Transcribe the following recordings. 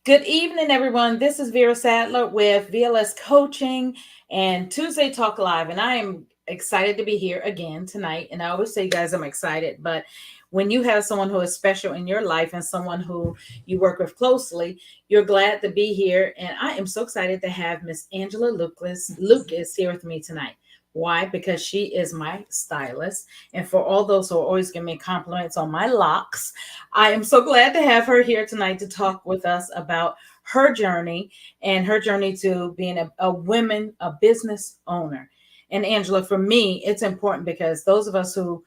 Good evening, everyone. This is Vera Sadler with VLS Coaching and Tuesday Talk Live. And I am excited to be here again tonight. And I always say, guys, I'm excited. But when you have someone who is special in your life and someone who you work with closely, you're glad to be here. And I am so excited to have Miss Angela Lucas here with me tonight. Why? Because she is my stylist. And for all those who are always giving me compliments on my locks, I am so glad to have her here tonight to talk with us about her journey and her journey to being a business owner. And Angela, for me, it's important because those of us who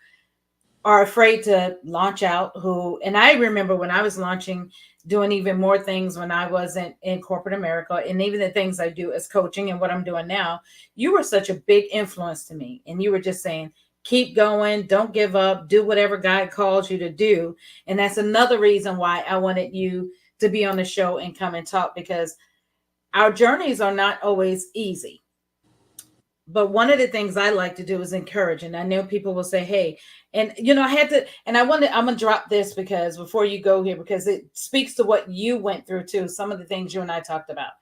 are afraid to launch out, and I remember when I was launching, doing even more things when I wasn't in corporate America, and even the things I do as coaching and what I'm doing now, you were such a big influence to me. And you were just saying, keep going, don't give up, do whatever God calls you to do. And that's another reason why I wanted you to be on the show and come and talk, because our journeys are not always easy. But one of the things I like to do is encourage. And I know people will say, hey, and I had to, and I'm gonna drop this because before you go here, because it speaks to what you went through too, some of the things you and I talked about.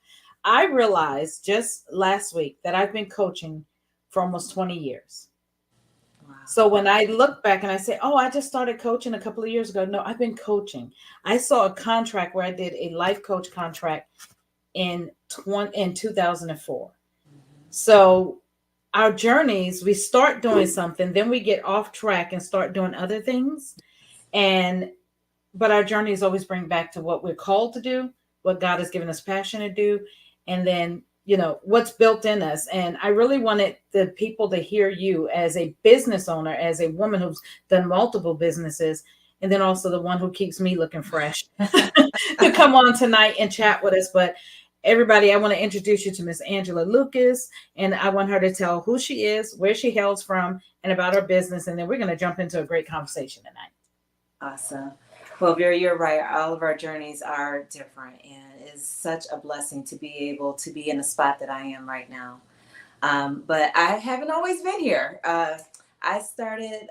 I realized just last week that I've been coaching for almost 20 years. Wow. So when I look back and I say, oh, I just started coaching a couple of years ago. No, I've been coaching. I saw a contract where I did a life coach contract in 2004. So our journeys, we start doing something, then we get off track and start doing other things. And but our journeys always bring back to what we're called to do, what God has given us passion to do, and then what's built in us. And I really wanted the people to hear you as a business owner, as a woman who's done multiple businesses, and then also the one who keeps me looking fresh to come on tonight and chat with us. But everybody, I want to introduce you to Miss Angela Lucas, and I want her to tell who she is, where she hails from, and about her business. And then we're going to jump into a great conversation tonight. Awesome. Well, Vera, you're right. All of our journeys are different, and it's such a blessing to be able to be in the spot that I am right now. But I haven't always been here. I started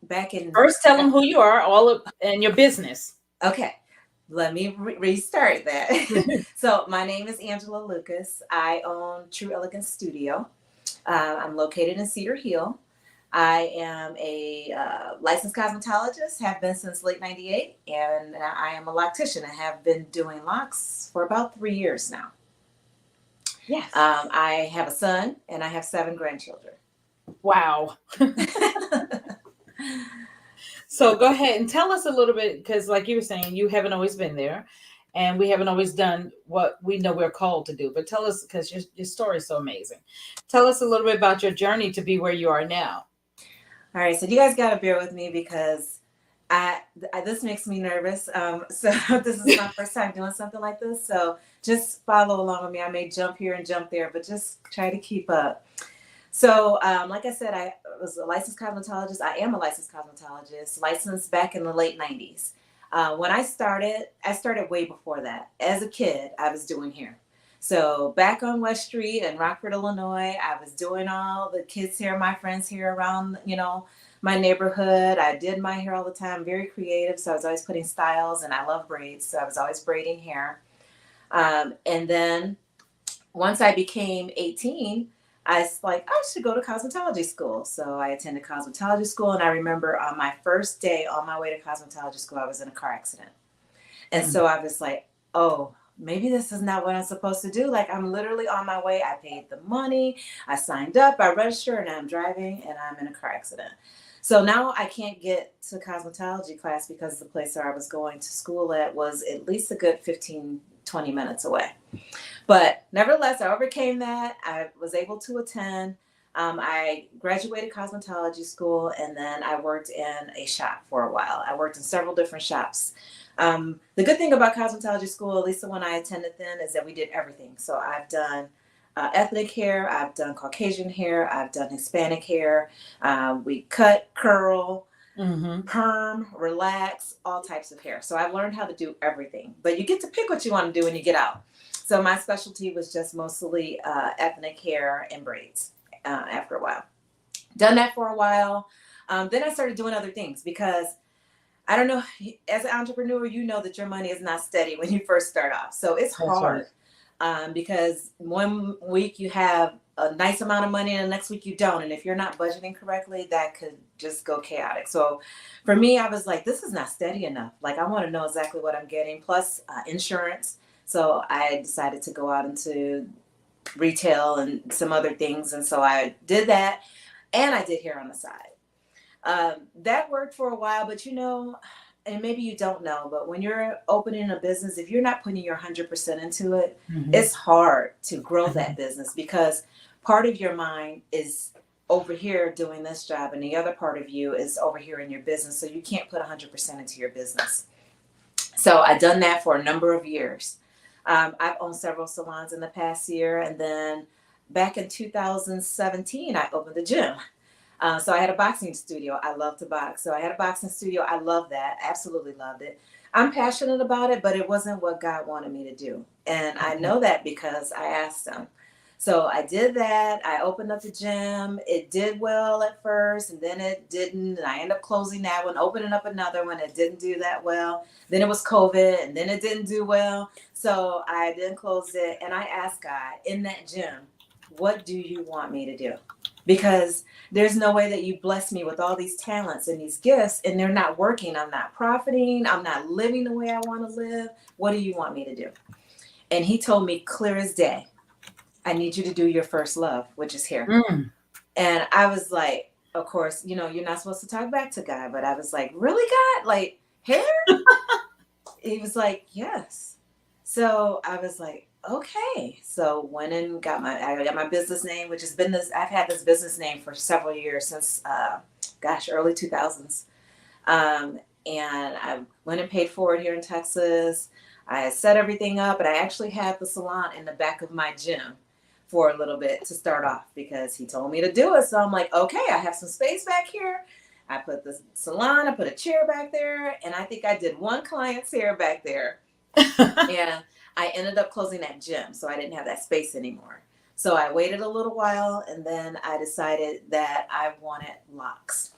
back in. First, tell them who you are, and your business. Okay, let me restart that. So, my name is Angela Lucas. I own True Elegance Studio. I'm located in Cedar Hill. I am a licensed cosmetologist, have been since late 98, and I am a loctician. I have been doing locks for about 3 years now. Yes. I have a son, and I have 7 grandchildren. Wow. So go ahead and tell us a little bit, because like you were saying, you haven't always been there, and we haven't always done what we know we're called to do. But tell us, because your story is so amazing. Tell us a little bit about your journey to be where you are now. All right, so you guys got to bear with me because I this makes me nervous. So this is my first time doing something like this. So just follow along with me. I may jump here and jump there, but just try to keep up. So, like I said, I was a licensed cosmetologist. I am a licensed cosmetologist, licensed back in the late 90s. When I started way before that. As a kid, I was doing hair. So back on West Street in Rockford, Illinois, I was doing all the kids' hair, my friends' hair around, my neighborhood. I did my hair all the time, very creative. So I was always putting styles, and I love braids. So I was always braiding hair. And then once I became 18, I was like, I should go to cosmetology school. So I attended cosmetology school. And I remember on my first day on my way to cosmetology school, I was in a car accident. And so I was like, oh, maybe this is not what I'm supposed to do. Like, I'm literally on my way. I paid the money. I signed up. I registered, and I'm driving, and I'm in a car accident. So now I can't get to cosmetology class because the place where I was going to school at was at least a good 15, 20 minutes away. But nevertheless, I overcame that. I was able to attend. I graduated cosmetology school, and then I worked in a shop for a while. I worked in several different shops. The good thing about cosmetology school, at least the one I attended then, is that we did everything. So I've done ethnic hair, I've done Caucasian hair, I've done Hispanic hair. We cut, curl, perm, relax, all types of hair. So I've learned how to do everything. But you get to pick what you want to do when you get out. So my specialty was just mostly ethnic hair and braids after a while. Done that for a while. Then I started doing other things because I don't know, as an entrepreneur, you know that your money is not steady when you first start off. So it's That's right. hard because one week you have a nice amount of money and the next week you don't. And if you're not budgeting correctly, that could just go chaotic. So for me, I was like, this is not steady enough. Like, I want to know exactly what I'm getting, plus insurance. So I decided to go out into retail and some other things. And so I did that, and I did hair on the side. That worked for a while, but and maybe you don't know, but when you're opening a business, if you're not putting your 100% into it, Mhm. it's hard to grow that Mhm. business because part of your mind is over here doing this job and the other part of you is over here in your business. So you can't put 100% into your business. So I've done that for a number of years. I've owned several salons in the past year. And then back in 2017, I opened the gym. So I had a boxing studio. I love to box. So I had a boxing studio. I love that. Absolutely loved it. I'm passionate about it, but it wasn't what God wanted me to do. And I Mhm. know that because I asked him. So I did that. I opened up the gym. It did well at first, and then it didn't. And I ended up closing that one, opening up another one. It didn't do that well. Then it was COVID, and then it didn't do well. So I then closed it. And I asked God in that gym, what do you want me to do? Because there's no way that you bless me with all these talents and these gifts and they're not working. I'm not profiting. I'm not living the way I want to live. What do you want me to do? And he told me clear as day, I need you to do your first love, which is hair. Mm. And I was like, of course, you're not supposed to talk back to God, but I was like, really, God? Like, hair? He was like, yes. So I was like, okay. So went and I got my business name, which has been this. I've had this business name for several years since, early 2000s. And I went and paid for it here in Texas. I set everything up, and I actually had the salon in the back of my gym for a little bit to start off because he told me to do it. So I'm like, okay, I have some space back here. I put the salon, I put a chair back there, and I think I did one client's hair back there. And I ended up closing that gym, so I didn't have that space anymore. So I waited a little while, and then I decided that I wanted locks.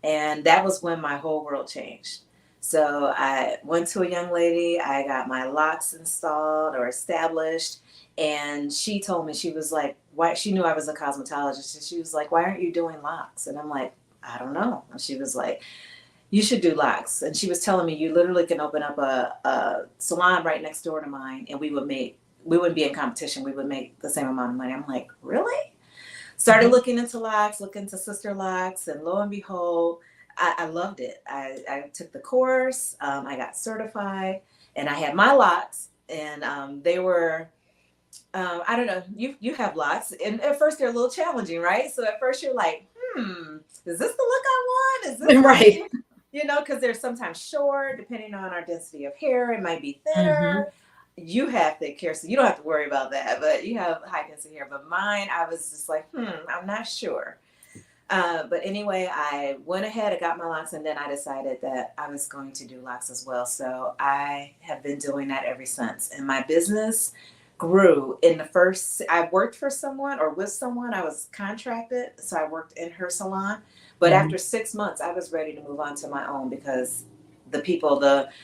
And that was when my whole world changed. So I went to a young lady, I got my locks installed or established, and she told me, she was like, why, she knew I was a cosmetologist, and she was like, why aren't you doing locks? And I'm like, I don't know. And she was like, you should do locks. And she was telling me, you literally can open up a salon right next door to mine, and we wouldn't be in competition. We would make the same amount of money. I'm like, really? Started Mhm. looking into locks, looking into sister locks, and lo and behold, I loved it. I took the course, I got certified, and I had my locks, and they were, I don't know, you have locks, and at first they're a little challenging, right? So at first you're like, is this the look I want? Is this Right. like, because they're sometimes short, depending on our density of hair, it might be thinner. Mhm. You have thick hair, so you don't have to worry about that, but you have high density hair. But mine, I was just like, I'm not sure. But anyway, I went ahead, I got my locks, and then I decided that I was going to do locks as well. So I have been doing that ever since. And my business grew in the first, I worked for someone or with someone, I was contracted. So I worked in her salon. But Mhm. after 6 months, I was ready to move on to my own because the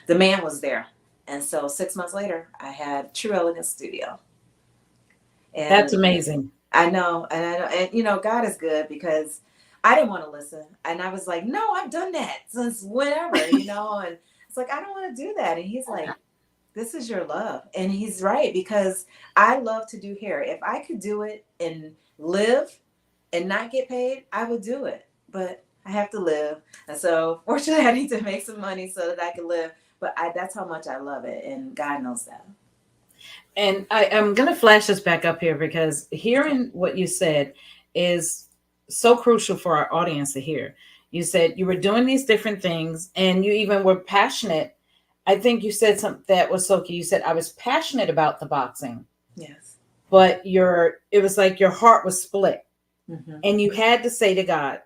man was there. And so 6 months later, I had True Elegance Studio. That's And amazing. I know, and I know, and God is good because I didn't want to listen, and I was like, "No, I've done that since whenever," and it's like I don't want to do that, and He's like, "This is your love," and He's right because I love to do hair. If I could do it and live and not get paid, I would do it, but I have to live, and so fortunately, I need to make some money so that I can live. But that's how much I love it, and God knows that. And I am going to flash this back up here because Okay. hearing what you said is so crucial for our audience to hear. You said you were doing these different things and you even were passionate. I think you said something that was so key. You said, I was passionate about the boxing, Yes. but it was like your heart was split. Mm-hmm. And you had to say to God,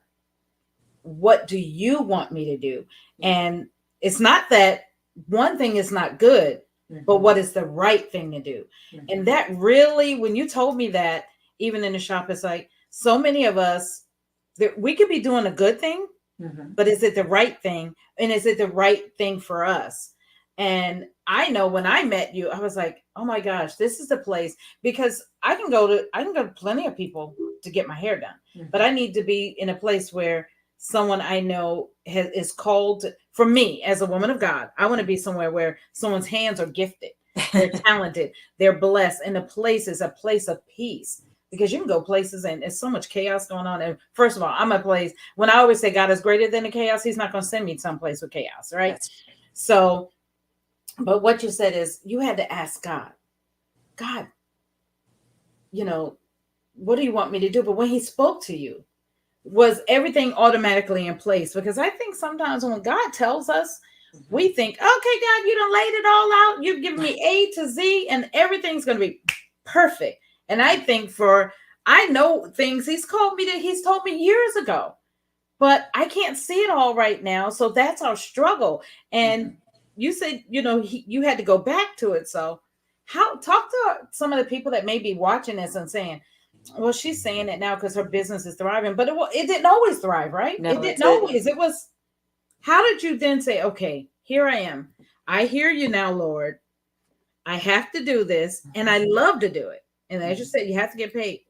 what do you want me to do? Yeah. And it's not that one thing is not good, but Mm-hmm. what is the right thing to do? And Mm-hmm. that really, when you told me that, even in the shop, it's like so many of us that we could be doing a good thing, but is it the right thing? And is it the right thing for us? And I know when I met you, I was like, oh my gosh, this is the place, because I can go to plenty of people to get my hair done, but I need to be in a place where someone I know is called. For me as a woman of God, I want to be somewhere where someone's hands are gifted, they're talented, they're blessed, and the place is a place of peace. Because you can go places and there's so much chaos going on. And first of all, I'm a place, when I always say God is greater than the chaos, he's not going to send me someplace with chaos, right? That's So, but what you said is you had to ask God, God, you know, what do you want me to do? But when he spoke to you, was everything automatically in place? Because I think sometimes when God tells us, we think, okay, God, you done laid it all out. You've given me A to Z and everything's going to be perfect. And I think I know things he's told me years ago, but I can't see it all right now. So that's our struggle. And you said, you had to go back to it. So talk to some of the people that may be watching this and saying, well, she's saying it now because her business is thriving, but it didn't always thrive, right? No, it didn't always. It was, how did you then say, okay, here I am. I hear you now, Lord. I have to do this and I love to do it. And as you said, you have to get paid.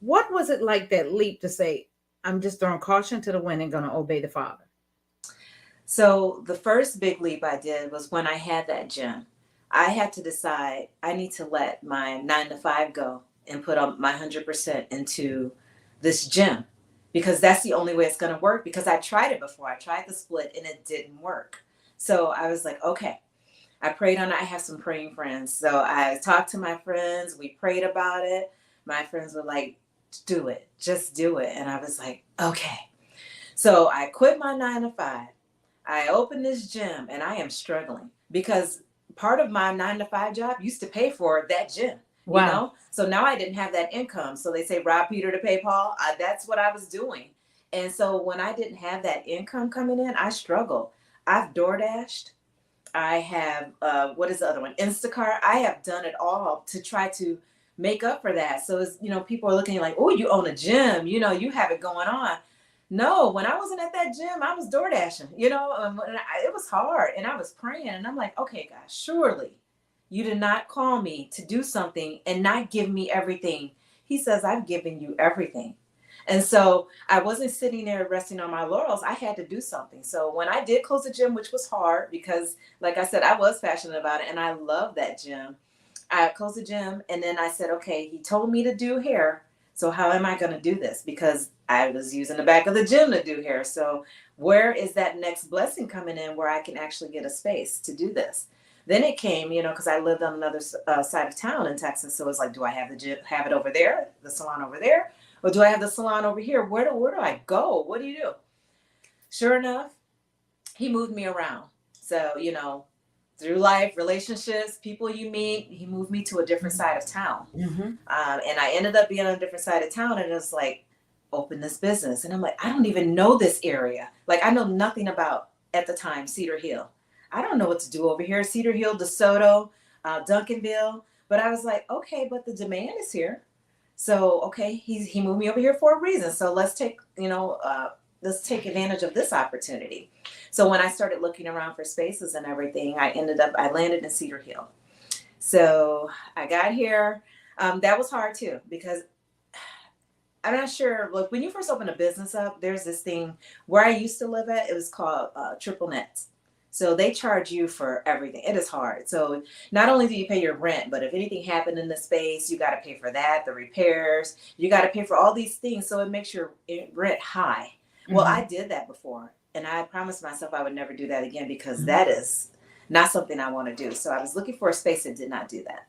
What was it like, that leap to say, I'm just throwing caution to the wind and going to obey the Father? So the first big leap I did was when I had that gym. I had to decide I need to let my 9 to 5 go and put up my 100% into this gym, because that's the only way it's going to work, because I tried it before. I tried the split and it didn't work. So I was like, okay, I prayed on it. I have some praying friends. So I talked to my friends. We prayed about it. My friends were like, do it, just do it. And I was like, okay. So I quit my 9 to 5. I opened this gym and I am struggling because part of my 9 to 5 job used to pay for that gym. Wow. You know? So now I didn't have that income. So they say, rob Peter to pay Paul. That's what I was doing. And so when I didn't have that income coming in, I struggled. I've DoorDashed. I have, what is the other one? Instacart. I have done it all to try to make up for that. So it's, people are looking like, oh, you own a gym, you have it going on. No, when I wasn't at that gym, I was DoorDashing, it was hard, and I was praying, and I'm like, okay, God, surely you did not call me to do something and not give me everything. He says, I've given you everything. And so I wasn't sitting there resting on my laurels. I had to do something. So when I did close the gym, which was hard because, like I said, I was passionate about it and I love that gym. I closed the gym and then I said, okay, he told me to do hair. So how am I going to do this? Because I was using the back of the gym to do hair. So where is that next blessing coming in where I can actually get a space to do this? Then it came, because I lived on another side of town in Texas. So it's like, do I have the gym, have it over there, the salon over there? Or do I have the salon over here? Where do I go? What do you do? Sure enough, he moved me around. So, through life, relationships, people you meet, he moved me to a different side of town. And I ended up being on a different side of town, and it was like, open this business. And I'm like, I don't even know this area. Like, I know nothing about, at the time, Cedar Hill. I don't know what to do over here. Cedar Hill, DeSoto, Duncanville. But I was like, okay, but the demand is here. So, okay, he moved me over here for a reason. So let's take advantage of this opportunity. So when I started looking around for spaces and everything, I landed in Cedar Hill. So I got here. That was hard too, because I'm not sure. Look, when you first open a business up, there's this thing where I used to live at. It was called Triple Nets. So they charge you for everything. It is hard. So not only do you pay your rent, but if anything happened in the space, you got to pay for that, the repairs. You got to pay for all these things. So it makes your rent high. Well, I did that before. And I promised myself I would never do that again, because that is not something I want to do. So I was looking for a space that did not do that.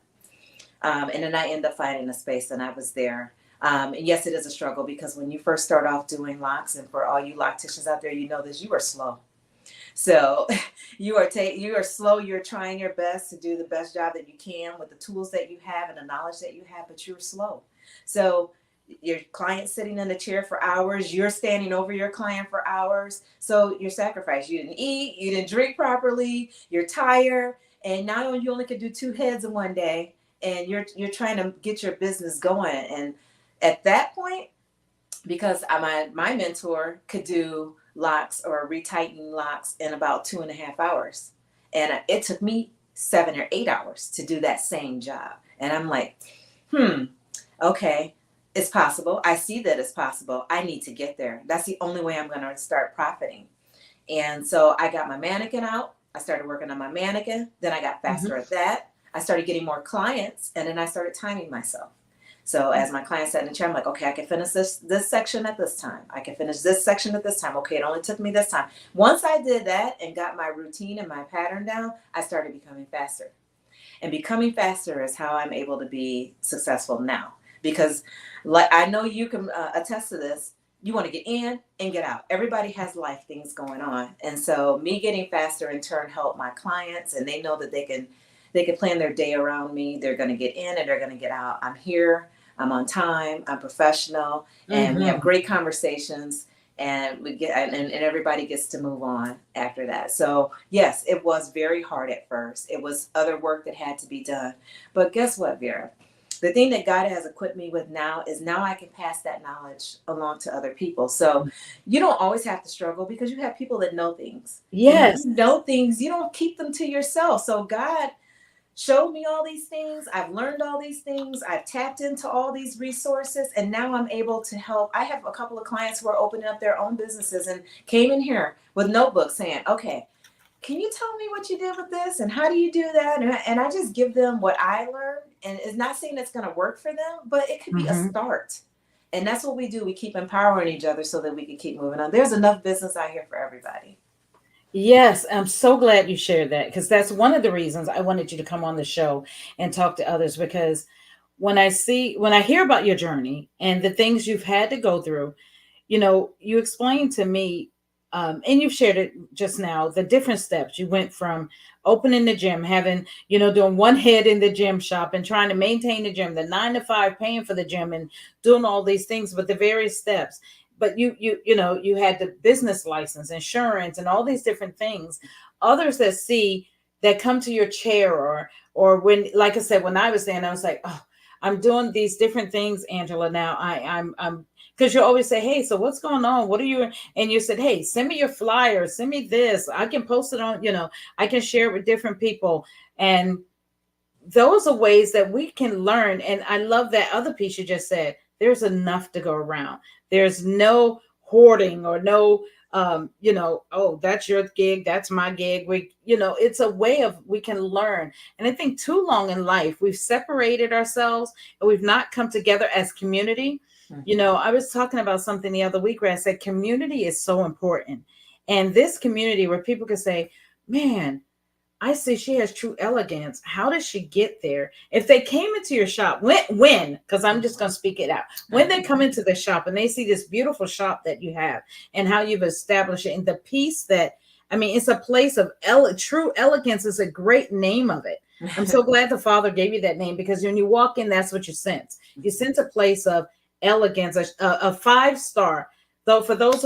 And then I ended up finding a space, and I was there. And yes, it is a struggle, because when you first start off doing locks, and for all you locticians out there, you know this, you are slow. So you are slow. You're trying your best to do the best job that you can with the tools that you have and the knowledge that you have, but you're slow. So your client's sitting in the chair for hours. You're standing over your client for hours. So you're sacrificed. You didn't eat. You didn't drink properly. You're tired. And now you only can do 2 heads in one day. And you're trying to get your business going. And at that point, because my mentor could do locks or retightening locks in about 2.5 hours. And it took me 7 or 8 hours to do that same job. And I'm like, okay, it's possible. I see that it's possible. I need to get there. That's the only way I'm going to start profiting. And so I got my mannequin out. I started working on my mannequin. Then I got faster at that. I started getting more clients, and then I started timing myself. So as my clients sat in the chair, I'm like, okay, I can finish this section at this time. I can finish this section at this time. Okay, it only took me this time. Once I did that and got my routine and my pattern down, I started becoming faster. And becoming faster is how I'm able to be successful now. Because like I know you can attest to this, you want to get in and get out. Everybody has life things going on. And so me getting faster in turn help my clients, and they know that they can plan their day around me. They're going to get in and they're going to get out. I'm here. I'm on time. I'm professional, and we have great conversations, and we get and everybody gets to move on after that. So yes, it was very hard at first. It was other work that had to be done. But guess what, Vera? The thing that God has equipped me with now is now I can pass that knowledge along to other people. So you don't always have to struggle because you have people that know things. Yes. And you know things, you don't keep them to yourself. So God showed me all these things. I've learned all these things. I've tapped into all these resources, and now I'm able to help. I have a couple of clients who are opening up their own businesses and came in here with notebooks saying, okay, can you tell me what you did with this and how do you do that? And I just give them what I learned, and it's not saying it's going to work for them, but it could be a start. And that's what we do. We keep empowering each other so that we can keep moving on. There's enough business out here for everybody. Yes, I'm so glad you shared that, because that's one of the reasons I wanted you to come on the show and talk to others. Because when I hear about your journey and the things you've had to go through, you explained to me, and you've shared it just now, the different steps. You went from opening the gym, having, doing one head in the gym shop and trying to maintain the gym, the 9 to 5, paying for the gym and doing all these things, but the various steps. But you had the business license, insurance, and all these different things. Others that come to your chair, or when, like I said, when I was there, and I was like, oh, I'm doing these different things, Angela. Now I'm because you always say, hey, so what's going on? What are you? And you said, hey, send me your flyer, send me this. I can post it on, I can share it with different people. And those are ways that we can learn. And I love that other piece you just said. There's enough to go around. There's no hoarding or no, oh, that's your gig, that's my gig. It's a way of we can learn. And I think too long in life, we've separated ourselves and we've not come together as community. I was talking about something the other week where I said community is so important. And this community where people can say, man, I see she has True Elegance. How does she get there? If they came into your shop, because I'm just going to speak it out. When they come into the shop and they see this beautiful shop that you have and how you've established it, and the piece that, it's a place of True Elegance is a great name of it. I'm so glad the Father gave you that name, because when you walk in, that's what you sense. You sense a place of elegance, a 5-star. So for those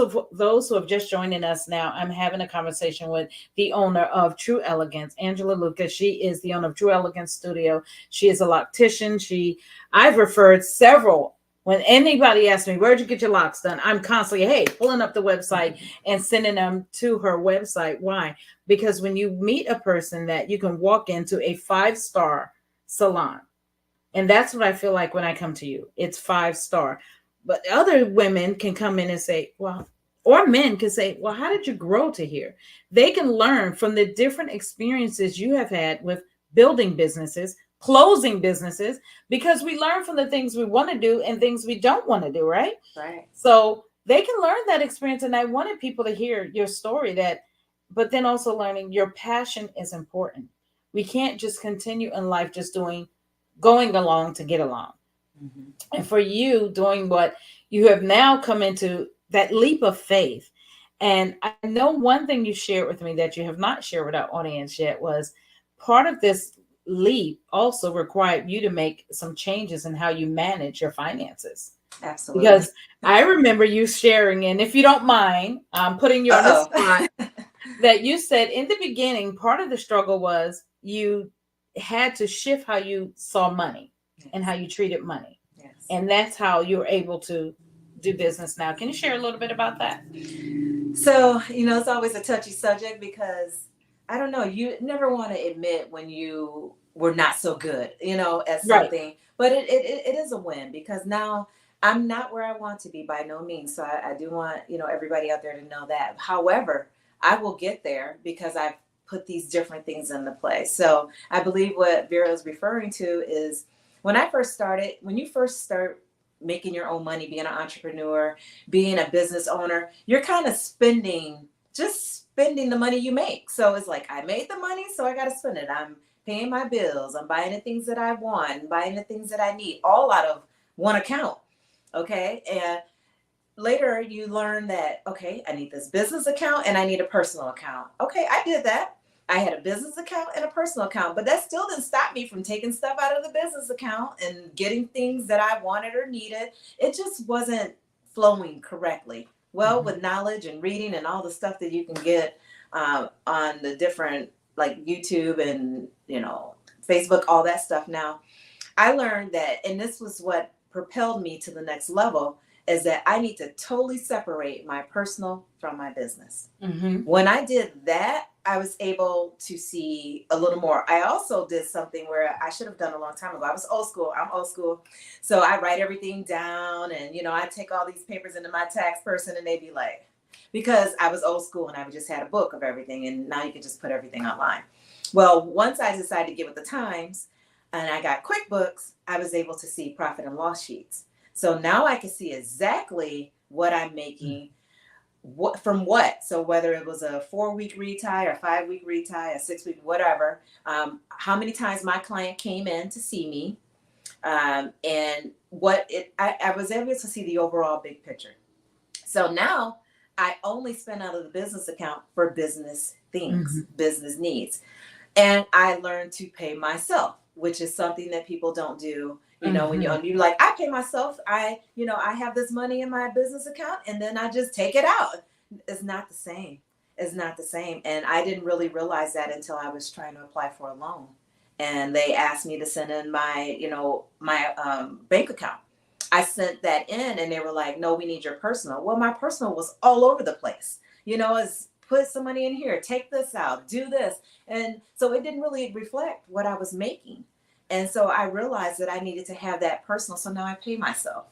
who have just joining us now, I'm having a conversation with the owner of True Elegance, Angela Lucas. She is the owner of True Elegance Studio. She is a loctician. I've referred several. When anybody asks me, where'd you get your locks done? I'm constantly, pulling up the website and sending them to her website. Why? Because when you meet a person that you can walk into a 5-star salon, and that's what I feel like when I come to you, it's 5-star. But other women can come in and say, well, or men can say, well, how did you grow to here? They can learn from the different experiences you have had with building businesses, closing businesses, because we learn from the things we want to do and things we don't want to do, right? Right. So they can learn that experience. And I wanted people to hear your story, but then also learning your passion is important. We can't just continue in life just going along to get along. And for you doing what you have now come into, that leap of faith. And I know one thing you shared with me that you have not shared with our audience yet was part of this leap also required you to make some changes in how you manage your finances. Absolutely. Because I remember you sharing, and if you don't mind, I'm putting you on the spot, that you said in the beginning, part of the struggle was you had to shift how you saw money. Yes. And how you treated money. Yes. And that's how you're able to do business now. Can you share a little bit about that? So, it's always a touchy subject because I don't know, you never want to admit when you were not so good, at Right. something, but it is a win because now I'm not where I want to be by no means. So I do want, everybody out there to know that. However, I will get there because I've put these different things into play. So I believe what Vera is referring to is when you first start making your own money, being an entrepreneur, being a business owner, you're kind of just spending the money you make. So it's like, I made the money, so I got to spend it. I'm paying my bills. I'm buying the things that I want, buying the things that I need, all out of one account. Okay. And later you learn that, okay, I need this business account and I need a personal account. Okay. I did that. I had a business account and a personal account, but that still didn't stop me from taking stuff out of the business account and getting things that I wanted or needed. It just wasn't flowing correctly. Well, Mhm. with knowledge and reading and all the stuff that you can get on the different, like YouTube and, Facebook, all that stuff now, I learned that, and this was what propelled me to the next level, is that I need to totally separate my personal from my business. Mhm. When I did that, I was able to see a little more. I also did something where I should have done a long time ago. I was old school. I'm old school. So I write everything down and, I take all these papers into my tax person and they'd be like, because I was old school and I just had a book of everything and now you can just put everything online. Well, once I decided to get with the times and I got QuickBooks, I was able to see profit and loss sheets. So now I can see exactly what I'm making, what from what. So whether it was a 4-week retie or 5-week retie, a 6-week, whatever, how many times my client came in to see me, and I was able to see the overall big picture. So now I only spend out of the business account for business things, Mhm. business needs. And I learned to pay myself, which is something that people don't do. When Mhm. you're like, I pay myself, I have this money in my business account and then I just take it out. It's not the same. It's not the same. And I didn't really realize that until I was trying to apply for a loan. And they asked me to send in my bank account. I sent that in and they were like, no, we need your personal. Well, my personal was all over the place. It's put some money in here, take this out, do this. And so it didn't really reflect what I was making. And so I realized that I needed to have that personal. So now I pay myself.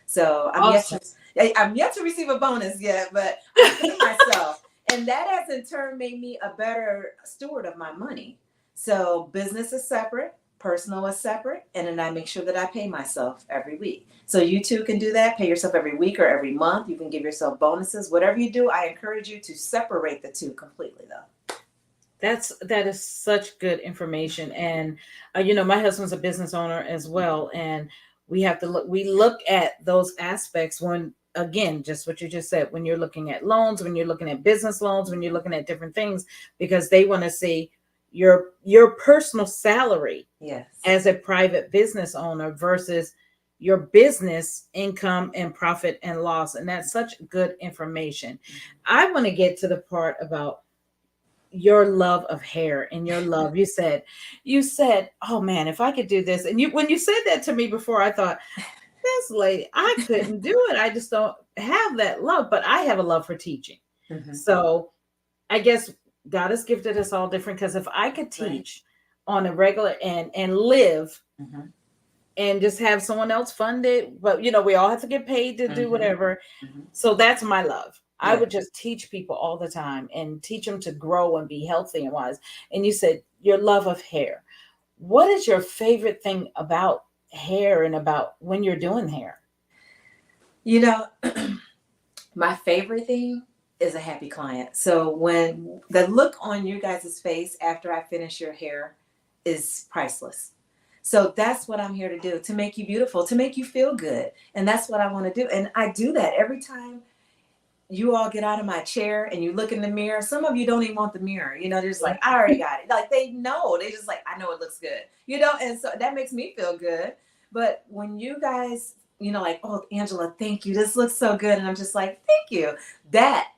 So Awesome. I'm yet to receive a bonus yet, but I pay myself. And that has in turn made me a better steward of my money. So business is separate, personal is separate, and then I make sure that I pay myself every week. So you too can do that. Pay yourself every week or every month. You can give yourself bonuses. Whatever you do, I encourage you to separate the two completely though. That is such good information, and my husband's a business owner as well, and we look at those aspects when, again, just what you just said, when you're looking at loans, when you're looking at business loans, when you're looking at different things, because they want to see your personal salary Yes. as a private business owner versus your business income and profit and loss, and that's such good information. I want to get to the part about your love of hair and your love. You said, oh man, if I could do this. And when you said that to me before, I thought, this lady, I couldn't do it. I just don't have that love, but I have a love for teaching. Mm-hmm. So I guess God has gifted us all different, because if I could Right. teach on a regular and live Mm-hmm. and just have someone else fund it, but we all have to get paid to do Mm-hmm. whatever. Mm-hmm. So that's my love. I Yeah. would just teach people all the time and teach them to grow and be healthy and wise. And you said your love of hair. What is your favorite thing about hair and about when you're doing hair? You know, my favorite thing is a happy client. So when the look on you guys' face after I finish your hair is priceless. So that's what I'm here to do, to make you beautiful, to make you feel good. And that's what I want to do. And I do that every time you all get out of my chair and you look in the mirror. Some of you don't even want the mirror. They're just like, I already got it. Like they know. They just like, I know it looks good. And so that makes me feel good. But when you guys, like, oh, Angela, thank you. This looks so good. And I'm just like, thank you. That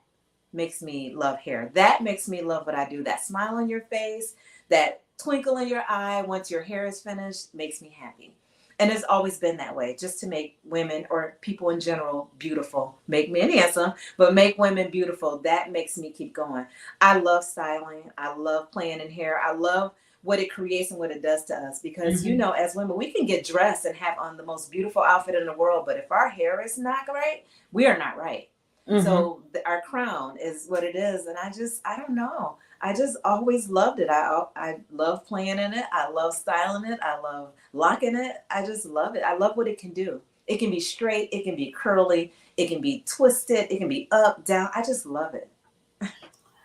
makes me love hair. That makes me love what I do. That smile on your face, that twinkle in your eye once your hair is finished makes me happy. And it's always been that way, just to make women or people in general beautiful. Make men handsome, but make women beautiful. That makes me keep going. I love styling. I love playing in hair. I love what it creates and what it does to us, because Mhm. as women, we can get dressed and have on the most beautiful outfit in the world, but if our hair is not right, we are not right. Mhm. So our crown is what it is, and I don't know. I just always loved it. I love playing in it. I love styling it. I love locking it. I just love it. I love what it can do. It can be straight. It can be curly. It can be twisted. It can be up, down. I just love it.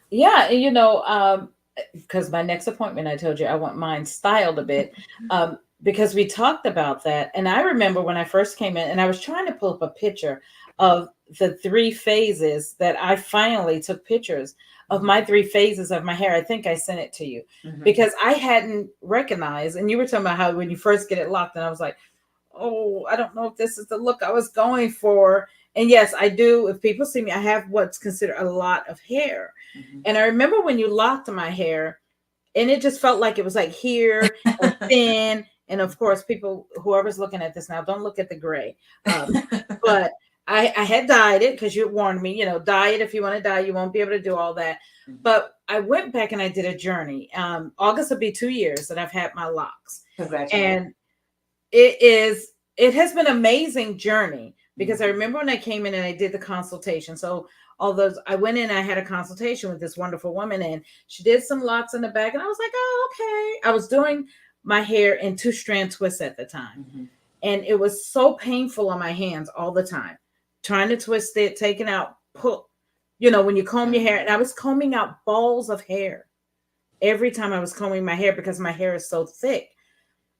Yeah, and because my next appointment, I told you I want mine styled a bit, because we talked about that, and I remember when I first came in, and I was trying to pull up a picture of the three phases that I finally took pictures of Mhm. my three phases of my hair. I think I sent it to you Mhm. because I hadn't recognized, and you were talking about how when you first get it locked, and I was like, oh, I don't know if this is the look I was going for. And yes, I do. If people see me, I have what's considered a lot of hair. Mhm. And I remember when you locked my hair, and it just felt like it was like here and thin. And of course, people, whoever's looking at this now, don't look at the gray. But I had dyed it because you warned me, dye it if you want to dye, you won't be able to do all that. But I went back and I did a journey. August will be 2 years that I've had my locks. Congratulations. And it has been an amazing journey because I Mhm. remember when I came in and I did the consultation. So although I went in, I had a consultation with this wonderful woman, and she did some locks in the back, and I was like, oh, okay. I was doing my hair in 2-strand twists at the time, Mhm. and it was so painful on my hands all the time, trying to twist it, taking out, pull, when you comb your hair, and I was combing out balls of hair every time I was combing my hair because my hair is so thick.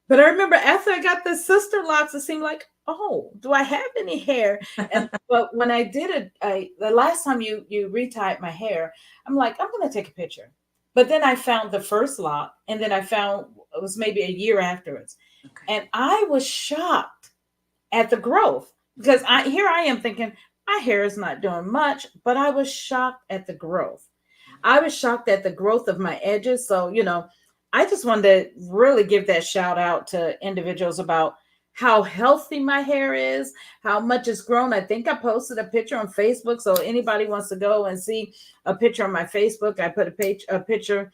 But I remember after I got the sister locks, it seemed like, oh, do I have any hair? And but when I did it, the last time you retied my hair, I'm like, I'm gonna take a picture. But then I found the first lock, and then I found it was maybe a year afterwards, Okay. and I was shocked at the growth because I am thinking my hair is not doing much, but I was shocked at the growth. I was shocked at the growth of my edges. So, I just wanted to really give that shout out to individuals about how healthy my hair is, how much it's grown. I think I posted a picture on Facebook. So anybody wants to go and see a picture on my Facebook, I put a picture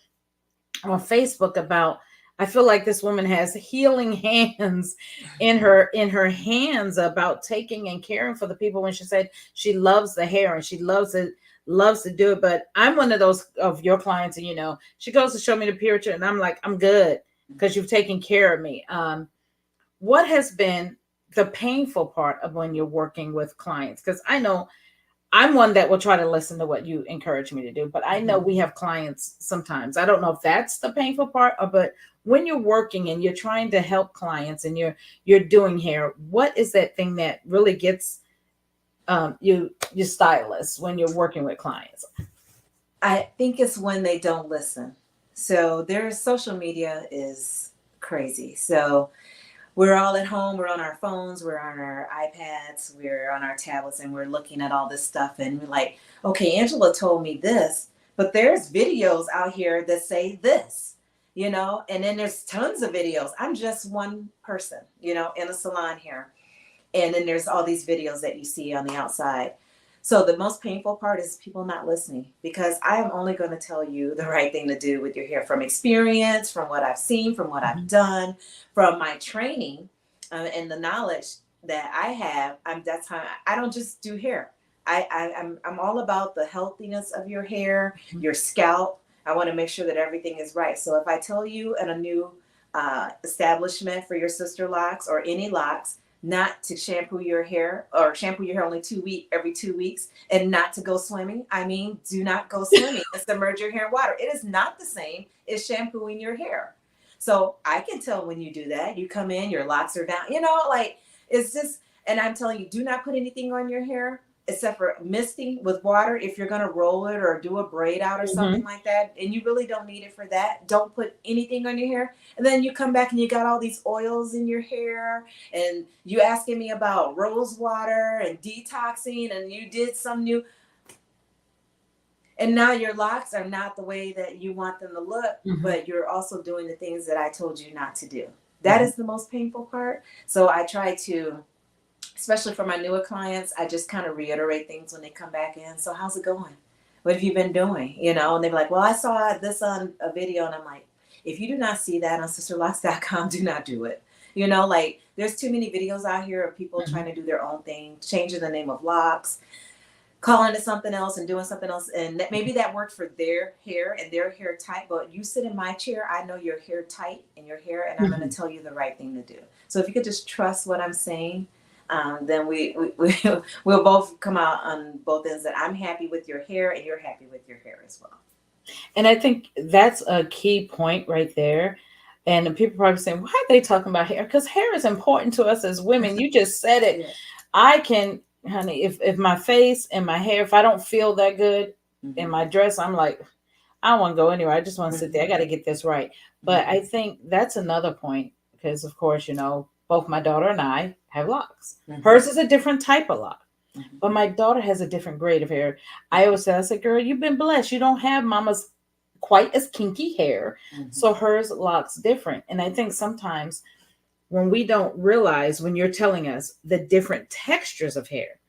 on Facebook about I feel like this woman has healing hands in her hands about taking and caring for the people when she said she loves the hair and she loves to do it. But I'm one of those of your clients, and she goes to show me the picture and I'm like, I'm good because you've taken care of me. What has been the painful part of when you're working with clients? Because I know I'm one that will try to listen to what you encourage me to do, but I know Mhm. we have clients sometimes. I don't know if that's the painful part, but when you're working and you're trying to help clients and you're doing hair, what is that thing that really gets you stylists when you're working with clients? I think it's when they don't listen. So their social media is crazy. So we're all at home, we're on our phones, we're on our iPads, we're on our tablets, and we're looking at all this stuff. And we're like, okay, Angela told me this, but there's videos out here that say this, and then there's tons of videos. I'm just one person, in a salon here. And then there's all these videos that you see on the outside. So the most painful part is people not listening, because I am only going to tell you the right thing to do with your hair from experience, from what I've seen, from what I've Mhm. done, from my training, and the knowledge that I have. That's how I don't just do hair. I'm all about the healthiness of your hair, your scalp. I want to make sure that everything is right. So if I tell you in a new establishment for your sister locks or any locks, not to shampoo your hair, or shampoo your hair only every 2 weeks, and not to go swimming. I mean, do not go swimming and submerge your hair in water. It is not the same as shampooing your hair. So I can tell when you do that. You come in, your locks are down, like it's just, and I'm telling you, do not put anything on your hair except for misting with water if you're going to roll it or do a braid out or something Mhm. like that, and you really don't need it for that. Don't put anything on your hair. And then you come back and you got all these oils in your hair, and you asking me about rose water and detoxing, and you did some new, and now your locks are not the way that you want them to look, Mhm. but you're also doing the things that I told you not to do. That is the most painful part. So I try to, especially for my newer clients, I just kind of reiterate things when they come back in. So how's it going? What have you been doing? You know, and they're like, well, I saw this on a video. And I'm like, if you do not see that on sisterlocks.com, do not do it. You know, like there's too many videos out here of people trying to do their own thing, changing the name of locks, calling it something else and doing something else. And that, maybe that worked for their hair and their hair type, but you sit in my chair, I know your hair type and your hair, and I'm going to tell you the right thing to do. So if you could just trust what I'm saying, then we'll both come out on both ends that I'm happy with your hair and you're happy with your hair as well. And I think that's a key point right there. And people probably saying, why are they talking about hair? Because hair is important to us as women. You just said it. Yeah. I can, honey, if my face and my hair, if I don't feel that good in my dress, I'm like, I don't want to go anywhere. I just want to sit there. I got to get this right. But I think that's another point because, of course, you know, both my daughter and I have locks. Hers is a different type of lock. But my daughter has a different grade of hair. I always say, I said, girl, you've been blessed. You don't have mama's quite as kinky hair. So hers locks different. And I think sometimes when we don't realize, when you're telling us the different textures of hair,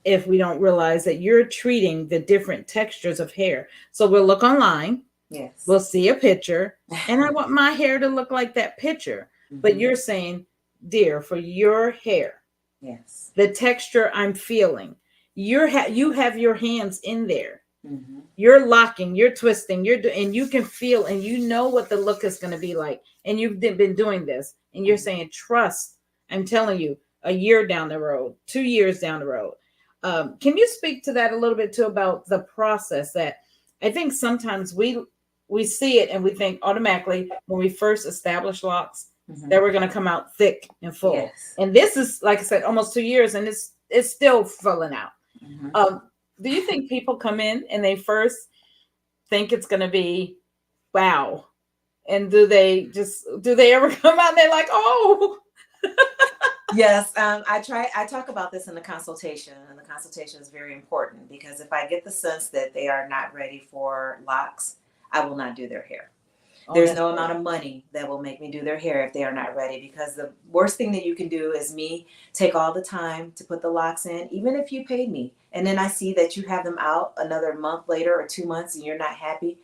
if we don't realize that you're treating the different textures of hair. So we'll look online. Yes. We'll see a picture. And I want my hair to look like that picture. But you're saying, dear, for your hair, yes, the texture I'm feeling, you have your hands in there. You're locking, you're twisting, and you can feel, and you know what the look is going to be like. And you've been doing this, and you're saying, trust. I'm telling you, a year down the road, 2 years down the road. Can you speak to that a little bit too about the process that I think sometimes we see it and we think automatically when we first establish locks that we're going to come out thick and full. Yes. And this is, like I said, almost 2 years and it's still filling out. Do you think people come in and they first think it's going to be wow? And do they ever come out and they're like, oh? Yes, I talk about this in the consultation, and the consultation is very important because if I get the sense that they are not ready for locks, I will not do their hair. There's no amount of money that will make me do their hair if they are not ready, because the worst thing that you can do is me take all the time to put the locks in, even if you paid me, and then I see that you have them out another month later or 2 months and you're not happy.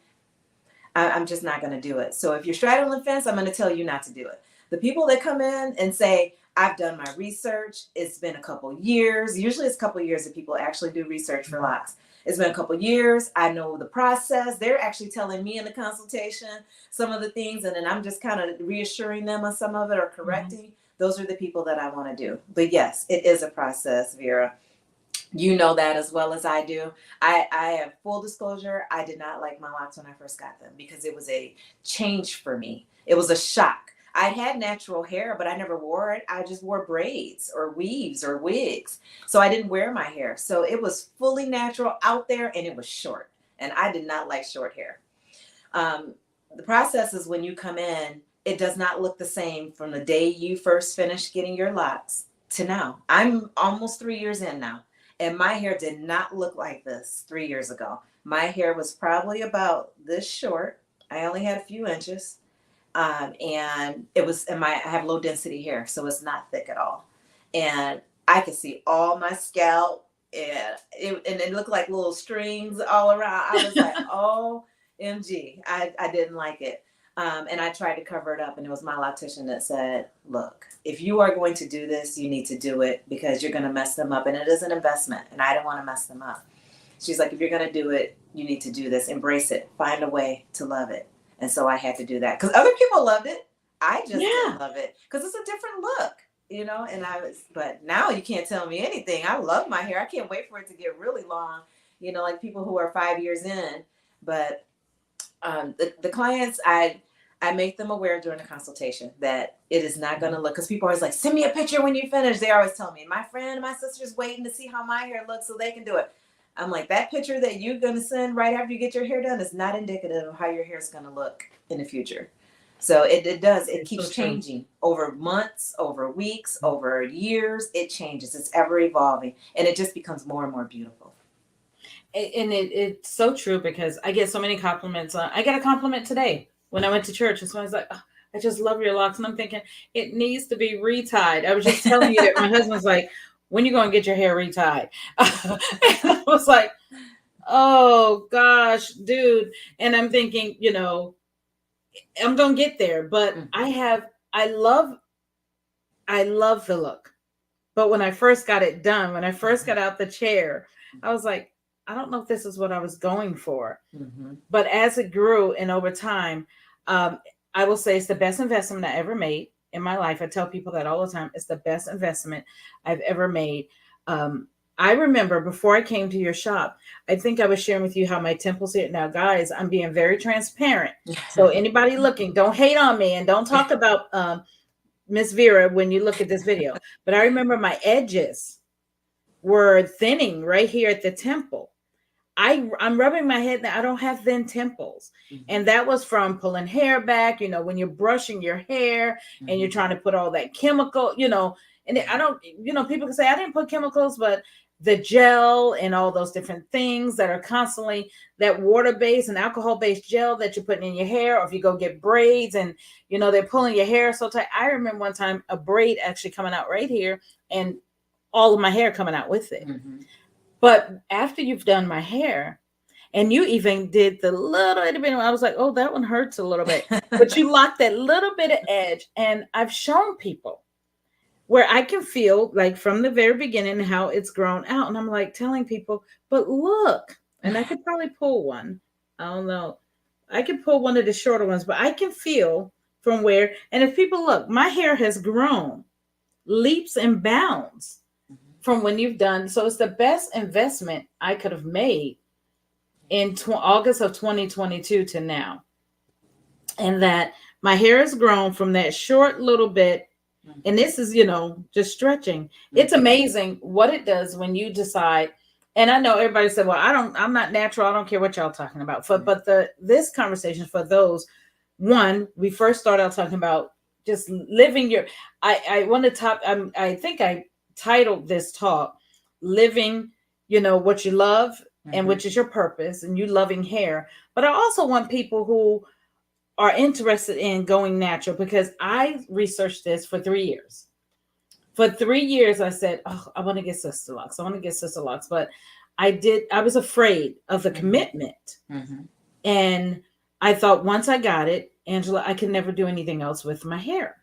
I'm just not going to do it. So if you're straddling the fence, I'm going to tell you not to do it. The people that come in and say, I've done my research, it's been a couple years. Usually it's a couple years that people actually do research for locks. It's been a couple years. I know the process. They're actually telling me in the consultation some of the things, and then I'm just kind of reassuring them on some of it or correcting. Those are the people that I want to do. But yes, it is a process, Vera. You know that as well as I do. I have full disclosure. I did not like my locks when I first got them because it was a change for me. It was a shock. I had natural hair, but I never wore it. I just wore braids or weaves or wigs. So I didn't wear my hair. So it was fully natural out there and it was short. And I did not like short hair. The process is when you come in, it does not look the same from the day you first finished getting your locks to now. I'm almost 3 years in now. And my hair did not look like this 3 years ago. My hair was probably about this short. I only had a few inches. And it was, I have low density hair, so it's not thick at all. And I could see all my scalp and it looked like little strings all around. I was like, OMG, I didn't like it. And I tried to cover it up, and it was my loctician that said, look, if you are going to do this, you need to do it because you're going to mess them up. And it is an investment, and I don't want to mess them up. She's like, if you're going to do it, you need to do this. Embrace it. Find a way to love it. And so I had to do that because other people loved it. I just didn't love it because it's a different look, you know, but now you can't tell me anything. I love my hair. I can't wait for it to get really long, you know, like people who are 5 years in. But the clients, I make them aware during the consultation that it is not going to look, because people are always like, send me a picture when you finish. They always tell me, my friend and my sister's waiting to see how my hair looks so they can do it. I'm like, that picture that you're going to send right after you get your hair done is not indicative of how your hair is going to look in the future. So it keeps changing over months, over weeks, over years. It changes. It's ever evolving, and it just becomes more and more beautiful. And it's so true because I get so many compliments. I got a compliment today when I went to church, and someone's like, I just love your locks. And I'm thinking, it needs to be retied. I was just telling you that my husband's like, when you going to get your hair retied? And I was like, oh gosh, dude. And I'm thinking, I'm going to get there, but I love the look. But when I first got it done, when I first got out the chair, I was like, I don't know if this is what I was going for. But as it grew and over time, I will say it's the best investment I ever made in my life. I tell people that all the time. It's the best investment I've ever made. I remember before I came to your shop, I think I was sharing with you how my temples here. Now, guys, I'm being very transparent. So anybody looking, don't hate on me and don't talk about Miss Vera when you look at this video. But I remember my edges were thinning right here at the temple. I'm rubbing my head now. I don't have thin temples. And that was from pulling hair back, when you're brushing your hair and you're trying to put all that chemical, and I don't, people can say I didn't put chemicals, but the gel and all those different things that are constantly that water-based and alcohol-based gel that you're putting in your hair, or if you go get braids and, they're pulling your hair so tight. I remember one time a braid actually coming out right here and all of my hair coming out with it. But after you've done my hair, and you even did the little bit, I was like, oh, that one hurts a little bit. But you locked that little bit of edge. And I've shown people where I can feel like from the very beginning how it's grown out. And I'm like telling people, but look, and I could probably pull one. I don't know. I could pull one of the shorter ones, but I can feel from where, and if people look, my hair has grown leaps and bounds from when you've done. So it's the best investment I could have made in August of 2022 to now. And that my hair has grown from that short little bit. And this is, just stretching. It's amazing what it does when you decide. And I know everybody said, well, I'm not natural. I don't care what y'all talking about. But this conversation for those, one, we first started out talking about just living I want to I think I titled this talk, living, what you love and which is your purpose, and you loving hair. But I also want people who are interested in going natural, because I researched this for 3 years. For 3 years, I said, oh, I want to get Sister Locks. I want to get Sister Locks. But I was afraid of the commitment. And I thought once I got it, Angela, I can never do anything else with my hair.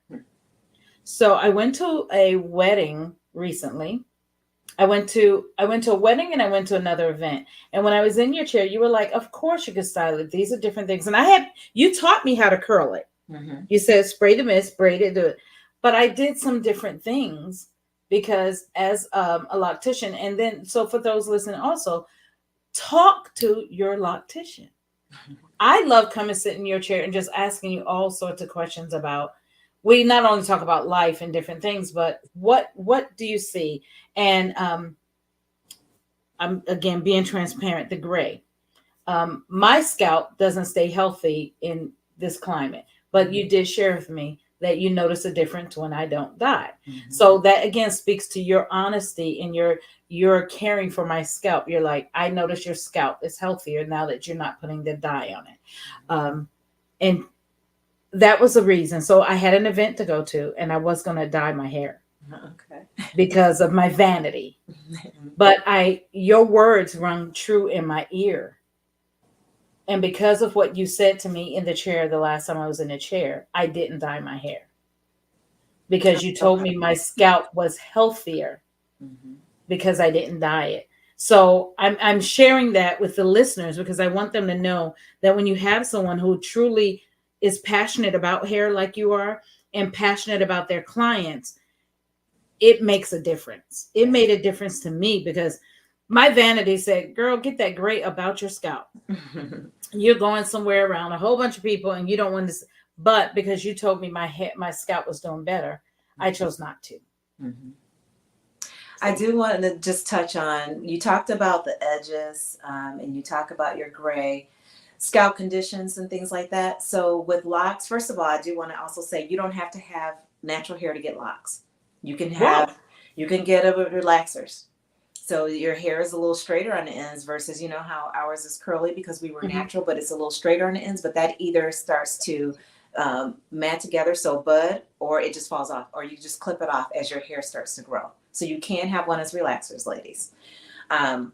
So I went to a wedding recently. I went to a wedding and I went to another event. And when I was in your chair, you were like, of course you can style it. These are different things. And you taught me how to curl it. You said, spray the mist, braid it, do it. But I did some different things because as a loctician, and then, so for those listening also, talk to your loctician. I love coming, sit in your chair and just asking you all sorts of questions about, we not only talk about life and different things, but what do you see? And I'm again being transparent, the gray. My scalp doesn't stay healthy in this climate, but you did share with me that you notice a difference when I don't dye. So that again speaks to your honesty and you're caring for my scalp. You're like, I notice your scalp is healthier now that you're not putting the dye on it. And that was the reason. So I had an event to go to and I was going to dye my hair because of my vanity. But your words rung true in my ear. And because of what you said to me in the chair the last time I was in the chair, I didn't dye my hair. Because you told me my scalp was healthier because I didn't dye it. So I'm sharing that with the listeners because I want them to know that when you have someone who truly is passionate about hair like you are and passionate about their clients, it makes a difference. It made a difference to me because my vanity said, girl, get that gray about your scalp. You're going somewhere around a whole bunch of people and you don't want to, but because you told me my scalp was doing better, I chose not to. I do want to just touch on, you talked about the edges and you talk about your gray scalp conditions and things like that. So with locks, first of all, I do want to also say you don't have to have natural hair to get locks. You can get a relaxers. So your hair is a little straighter on the ends versus, how ours is curly because we were natural, but it's a little straighter on the ends. But that either starts to mat together, so bud, or it just falls off, or you just clip it off as your hair starts to grow. So you can have one as relaxers, ladies. Um,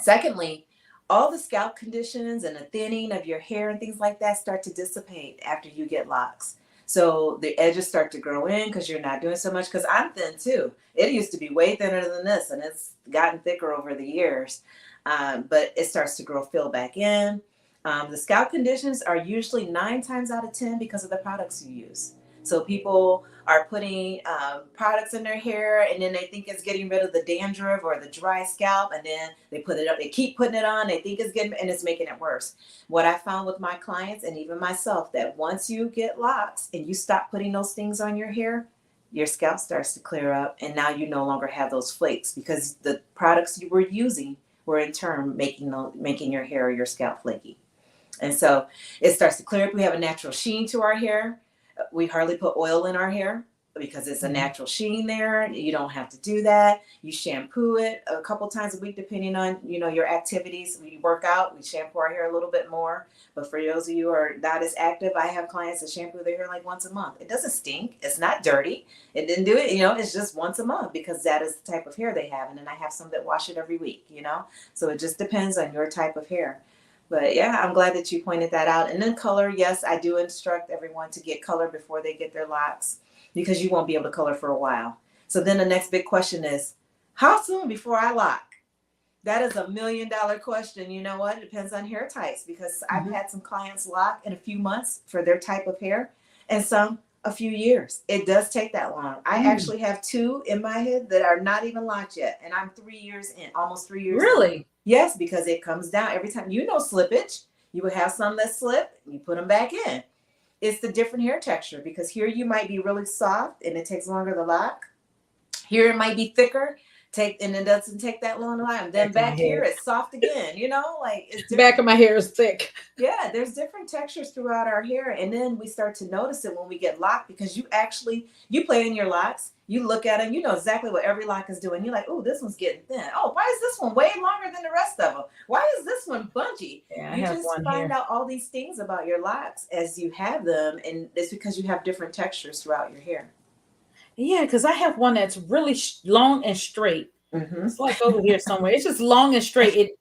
Secondly, all the scalp conditions and the thinning of your hair and things like that start to dissipate after you get locks. So the edges start to grow in because you're not doing so much. Because I'm thin too. It used to be way thinner than this, and it's gotten thicker over the years. But it starts to fill back in. The scalp conditions are usually 9 times out of 10 because of the products you use. So people are putting products in their hair, and then they think it's getting rid of the dandruff or the dry scalp, and then they put it up. They keep putting it on. They think it's getting, and it's making it worse. What I found with my clients and even myself, that once you get locks and you stop putting those things on your hair, your scalp starts to clear up, and now you no longer have those flakes because the products you were using were in turn making your hair or your scalp flaky. And so it starts to clear up. We have a natural sheen to our hair. We hardly put oil in our hair because it's a natural sheen there. You don't have to do that. You shampoo it a couple times a week, depending on, your activities. We work out, we shampoo our hair a little bit more. But for those of you who are not as active, I have clients that shampoo their hair like once a month. It doesn't stink. It's not dirty. It didn't do it. It's just once a month because that is the type of hair they have. And then I have some that wash it every week, So it just depends on your type of hair. But yeah, I'm glad that you pointed that out. And then color, yes, I do instruct everyone to get color before they get their locks because you won't be able to color for a while. So then the next big question is, how soon before I lock? That is $1 million question. You know what? It depends on hair types because I've had some clients lock in a few months for their type of hair and some a few years. It does take that long. I actually have 2 in my head that are not even locked yet. And I'm 3 years in, almost 3 years Really? in. Yes, because it comes down every time. Slippage. You would have some that slip, you put them back in. It's the different hair texture because here you might be really soft and it takes longer to lock. Here it might be thicker, and it doesn't take that long to lock. And then back here it's soft again. It's different. Back of my hair is thick. Yeah, there's different textures throughout our hair, and then we start to notice it when we get locked because you play in your locks. You look at them, you know exactly what every lock is doing. You're like, oh, this one's getting thin. Oh, why is this one way longer than the rest of them? Why is this one bunchy? Yeah, you just find out all these things about your locks as you have them, and it's because you have different textures throughout your hair. Yeah, because I have one that's really long and straight. It's like over here somewhere. It's just long and straight.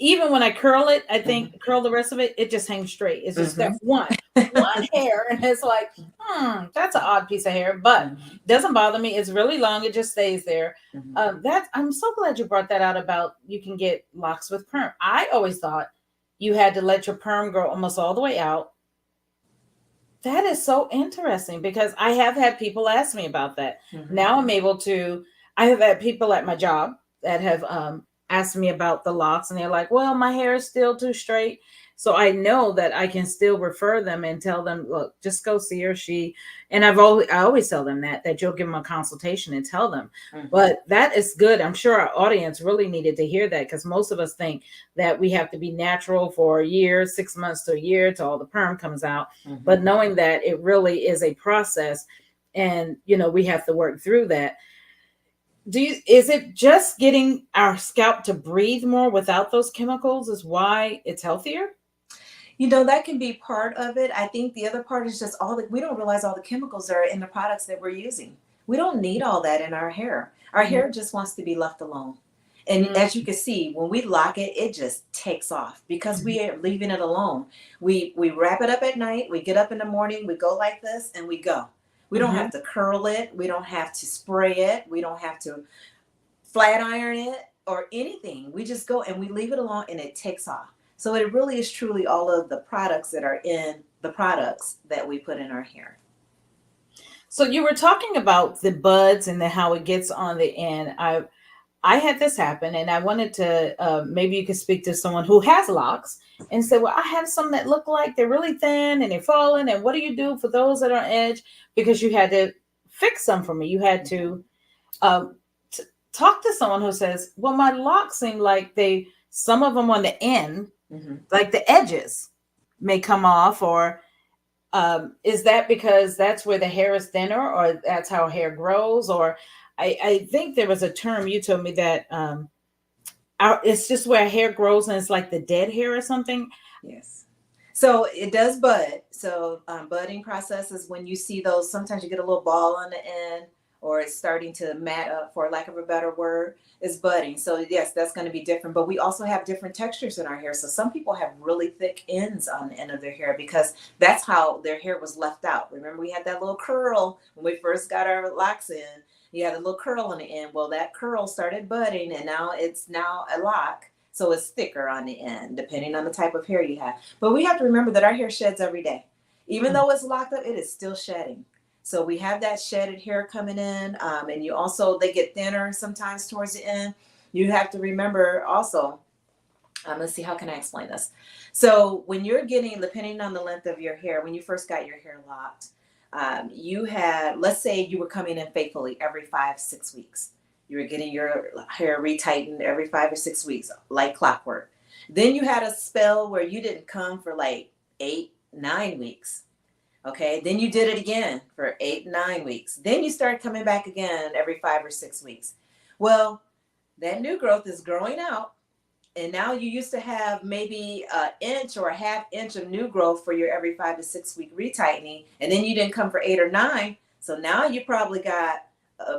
Even when I curl it, I think curl the rest of it, it just hangs straight. It's just that one hair, and it's like, that's an odd piece of hair, but it doesn't bother me. It's really long. It just stays there. I'm so glad you brought that out about you can get locks with perm. I always thought you had to let your perm grow almost all the way out. That is so interesting because I have had people ask me about that. Now I have had people at my job that have asked me about the locks, and they're like, well, my hair is still too straight. So I know that I can still refer them and tell them, look, just go see her. And I always tell them that you'll give them a consultation and tell them. But that is good. I'm sure our audience really needed to hear that because most of us think that we have to be natural for a year, 6 months to a year till all the perm comes out. But knowing that it really is a process and, we have to work through that. Is it just getting our scalp to breathe more without those chemicals is why it's healthier? That can be part of it. I think the other part is just we don't realize all the chemicals are in the products that we're using. We don't need all that in our hair. Our hair just wants to be left alone. And as you can see, when we lock it, it just takes off because we are leaving it alone. We wrap it up at night. We get up in the morning. We go like this and we go. We don't have to curl it. We don't have to spray it. We don't have to flat iron it or anything. We just go and we leave it alone and it takes off. So it really is truly all of the products that are in the products that we put in our hair. So you were talking about the buds and how it gets on the end. I had this happen and I wanted to, maybe you could speak to someone who has locks and say, well, I have some that look like they're really thin and they're falling. And what do you do for those that are on edge? Because you had to fix some for me. You had to talk to someone who says, well, my locks seem like some of them on the end, like the edges may come off, or is that because that's where the hair is thinner or that's how hair grows? Or I think there was a term you told me that it's just where hair grows and it's like the dead hair or something. Yes. So it does bud. So budding process is when you see those, sometimes you get a little ball on the end or it's starting to mat up, for lack of a better word, is budding. So yes, that's going to be different. But we also have different textures in our hair. So some people have really thick ends on the end of their hair because that's how their hair was left out. Remember, we had that little curl when we first got our locks in. You had a little curl on the end. Well, that curl started budding and now it's now a lock. So it's thicker on the end, depending on the type of hair you have. But we have to remember that our hair sheds every day. Even though it's locked up, it is still shedding. So we have that shedded hair coming in. And you also, they get thinner sometimes towards the end. You have to remember also, let's see, how can I explain this? So when you're getting, depending on the length of your hair, when you first got your hair locked, you had, let's say you were coming in faithfully every 5-6 weeks. You were getting your hair retightened every 5 or 6 weeks, like clockwork. Then you had a spell where you didn't come for like 8-9 weeks. Okay. Then you did it again for 8-9 weeks. Then you start coming back again every 5 or 6 weeks. Well, that new growth is growing out. And now you used to have maybe an inch or a half inch of new growth for your every 5 to 6 week retightening. And then you didn't come for 8 or 9. So now you probably got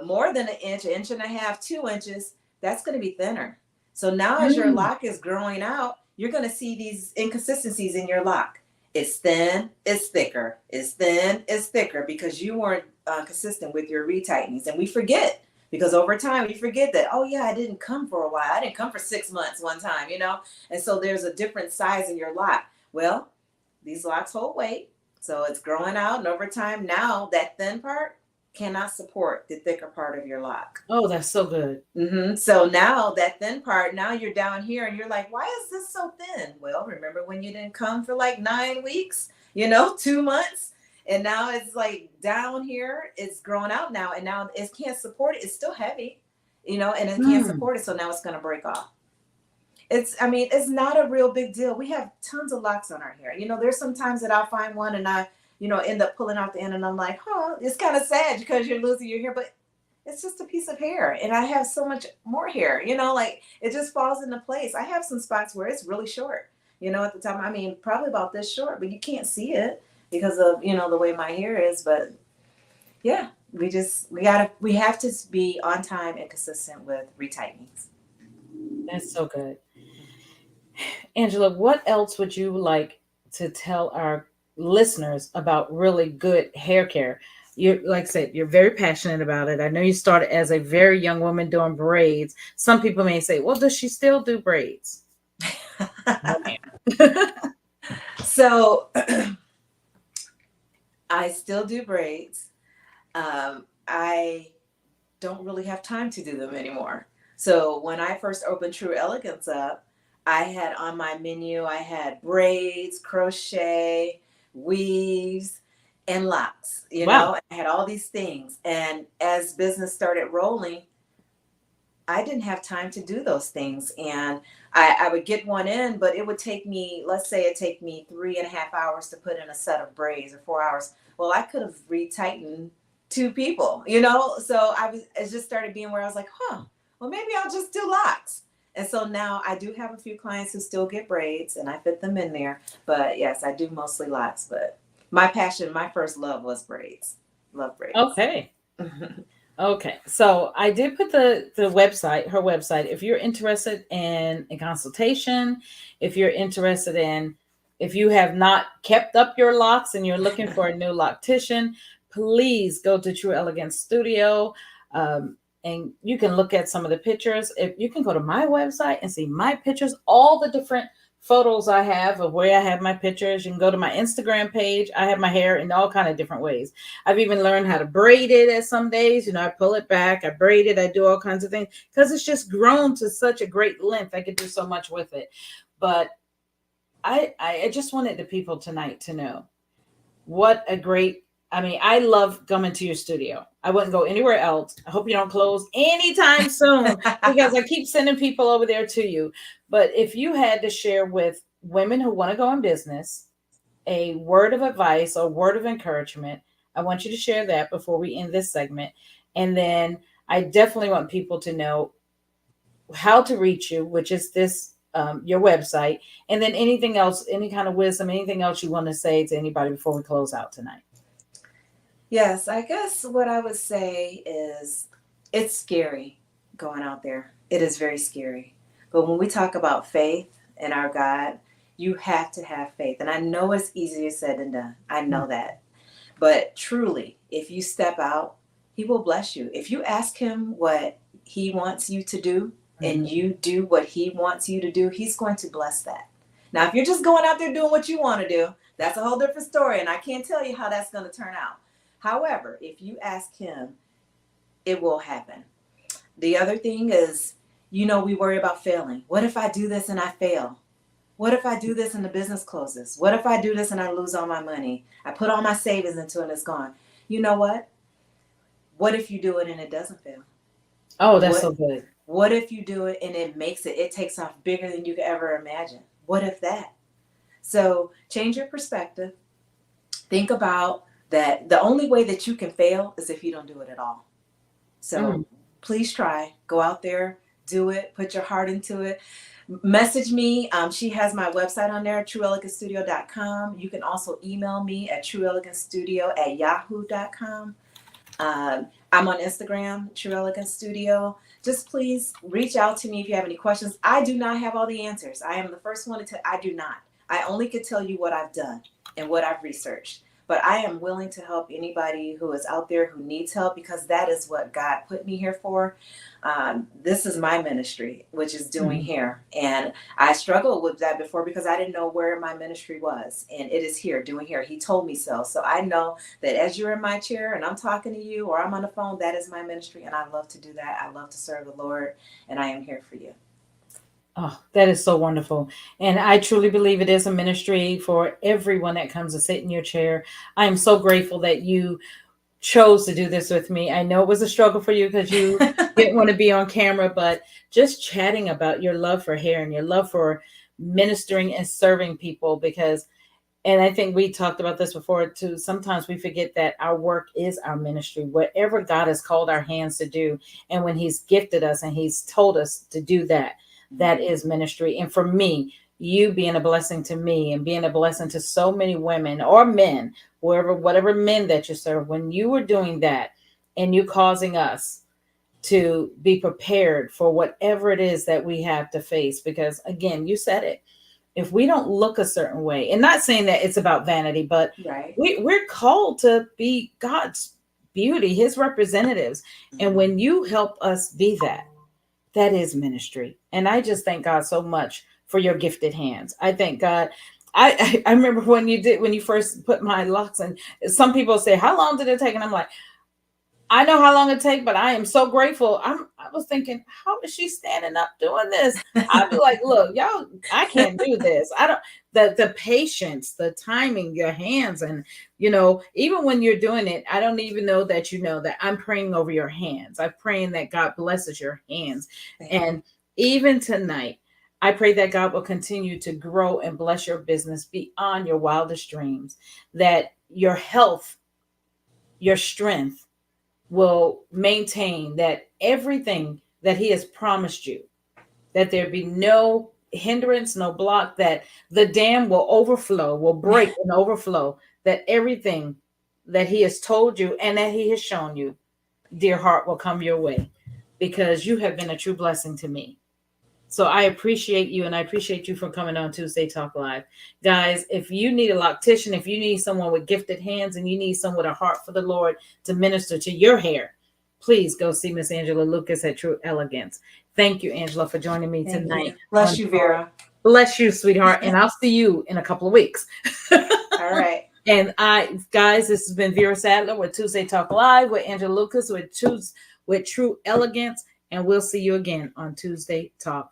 more than an inch and a half, 2 inches. That's going to be thinner. So now as your lock is growing out, you're going to see these inconsistencies in your lock. It's thin, it's thicker. It's thin, it's thicker because you weren't consistent with your retightenings. And we forget, because over time we forget that, oh yeah, I didn't come for a while. I didn't come for 6 months one time, And so there's a different size in your lock. Well, these locks hold weight. So it's growing out. And over time now that thin part cannot support the thicker part of your lock. Oh, that's so good. So now that thin part, now you're down here and you're like, why is this so thin? Well, remember when you didn't come for like 9 weeks, 2 months? And now it's like down here, it's growing out now. And now it can't support it. It's still heavy, and it can't support it. So now it's going to break off. It's not a real big deal. We have tons of locks on our hair. There's some times that I'll find one and I end up pulling out the end and I'm like, it's kind of sad because you're losing your hair, but it's just a piece of hair. And I have so much more hair, like it just falls into place. I have some spots where it's really short, at the time, probably about this short, but you can't see it because of, the way my hair is. But yeah, we have to be on time and consistent with retightenings. That's so good. Angela, what else would you like to tell our listeners about really good hair care? You, like I said, you're very passionate about it. I know you started as a very young woman doing braids. Some people may say, well, does she still do braids? So I still do braids. I don't really have time to do them anymore. So when I first opened True Elegance up, I had on my menu, I had braids, crochet, weaves, and locks. I had all these things. And as business started rolling, I didn't have time to do those things. And I would get one in, but it would take me, let's say it take me 3.5 hours to put in a set of braids, or 4 hours. Well, I could have retightened 2 people, So it just started being where I was like, well, maybe I'll just do locks. And so now I do have a few clients who still get braids and I fit them in there. But yes, I do mostly locks. But my passion, my first love was braids. Love braids. Okay. Okay. So I did put the website, her website. If you're interested in a consultation, if you're interested in, if you have not kept up your locks and you're looking for a new loctician, please go to True Elegance Studio. And you can look at some of the pictures. If you can go to my website and see my pictures, all the different photos I have of where I have my pictures. You can go to my Instagram page. I have my hair in all kind of different ways. I've even learned how to braid it at some days. I pull it back, I braid it, I do all kinds of things because it's just grown to such a great length. I could do so much with it. But I just wanted the people tonight to know what a great, I love coming to your studio. I wouldn't go anywhere else. I hope you don't close anytime soon because I keep sending people over there to you. But if you had to share with women who want to go in business a word of advice or word of encouragement, I want you to share that before we end this segment. And then I definitely want people to know how to reach you, which is this your website, and then anything else, any kind of wisdom, anything else you want to say to anybody before we close out tonight. Yes, I guess what I would say is it's scary going out there. It is very scary. But when we talk about faith in our God, you have to have faith. And I know it's easier said than done. I know that. But truly, if you step out, he will bless you. If you ask him what he wants you to do and you do what he wants you to do, he's going to bless that. Now, if you're just going out there doing what you want to do, that's a whole different story. And I can't tell you how that's going to turn out. However, if you ask him, it will happen. The other thing is, we worry about failing. What if I do this and I fail? What if I do this and the business closes? What if I do this and I lose all my money? I put all my savings into it and it's gone. You know what? What if you do it and it doesn't fail? Oh, that's so good. What if you do it and it takes off bigger than you could ever imagine? What if that? So change your perspective. Think about that the only way that you can fail is if you don't do it at all. So please try. Go out there, do it, put your heart into it. Message me. She has my website on there, trueelegantstudio.com. You can also email me at trueelegantstudio@yahoo.com. I'm on Instagram, True Elegant Studio. Just please reach out to me if you have any questions. I do not have all the answers. I am the first one to tell. I do not. I only could tell you what I've done and what I've researched. But I am willing to help anybody who is out there who needs help, because that is what God put me here for. This is my ministry, which is doing hair. And I struggled with that before because I didn't know where my ministry was. And it is here, doing hair. He told me so. So I know that as you're in my chair and I'm talking to you or I'm on the phone, that is my ministry. And I love to do that. I love to serve the Lord. And I am here for you. Oh, that is so wonderful. And I truly believe it is a ministry for everyone that comes to sit in your chair. I am so grateful that you chose to do this with me. I know it was a struggle for you because you didn't want to be on camera, but just chatting about your love for hair and your love for ministering and serving people, and I think we talked about this before too, sometimes we forget that our work is our ministry, whatever God has called our hands to do. And when he's gifted us and he's told us to do that, that is ministry. And for me, you being a blessing to me and being a blessing to so many women or men, whatever men that you serve, when you were doing that and you causing us to be prepared for whatever it is that we have to face. Because again, you said it, if we don't look a certain way, and not saying that it's about vanity, but we're called to be God's beauty, his representatives. And when you help us be that, that is ministry. And I just thank God so much for your gifted hands. I thank God. I remember when you first put my locks in, some people say, how long did it take? And I'm like, I know how long it takes, but I am so grateful. I was thinking, how is she standing up doing this? I'd be like, look, y'all, I can't do this. I don't, the patience, the timing, your hands. And, even when you're doing it, I don't even know that that I'm praying over your hands. I'm praying that God blesses your hands. And even tonight, I pray that God will continue to grow and bless your business beyond your wildest dreams, that your health, your strength, will maintain, that everything that he has promised you, that there be no hindrance, no block, that the dam will overflow, will break and overflow, that everything that he has told you and that he has shown you, dear heart, will come your way, because you have been a true blessing to me. So I appreciate you, and I appreciate you for coming on Tuesday Talk Live. Guys, if you need a loctician, if you need someone with gifted hands and you need someone with a heart for the Lord to minister to your hair, please go see Miss Angela Lucas at True Elegance. Thank you, Angela, for joining me tonight. Bless you, Vera. Bless you, sweetheart. And I'll see you in a couple of weeks. All right. And guys, this has been Vera Sadler with Tuesday Talk Live with Angela Lucas with True Elegance. And we'll see you again on Tuesday Talk